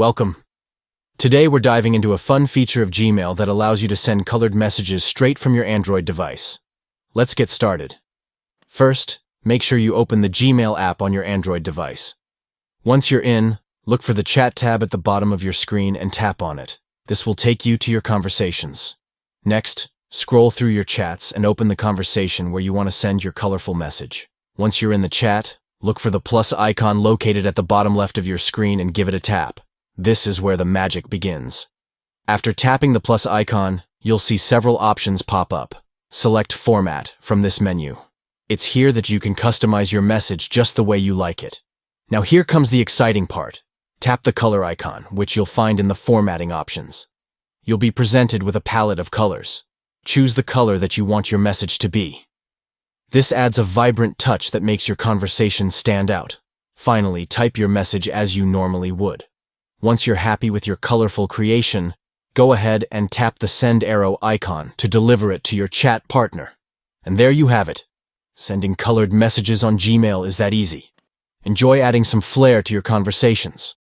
Welcome. Today we're diving into a fun feature of Gmail that allows you to send colored messages straight from your Android device. Let's get started. First, make sure you open the Gmail app on your Android device. Once you're in, look for the Chat tab at the bottom of your screen and tap on it. This will take you to your conversations. Next, scroll through your chats and open the conversation where you want to send your colorful message. Once you're in the chat, look for the plus icon located at the bottom left of your screen and give it a tap. This is where the magic begins. After tapping the plus icon, you'll see several options pop up. Select Format from this menu. It's here that you can customize your message just the way you like it. Now here comes the exciting part. Tap the color icon, which you'll find in the formatting options. You'll be presented with a palette of colors. Choose the color that you want your message to be. This adds a vibrant touch that makes your conversation stand out. Finally, type your message as you normally would. Once you're happy with your colorful creation, go ahead and tap the send arrow icon to deliver it to your chat partner. And there you have it. Sending colored messages on Gmail is that easy. Enjoy adding some flair to your conversations.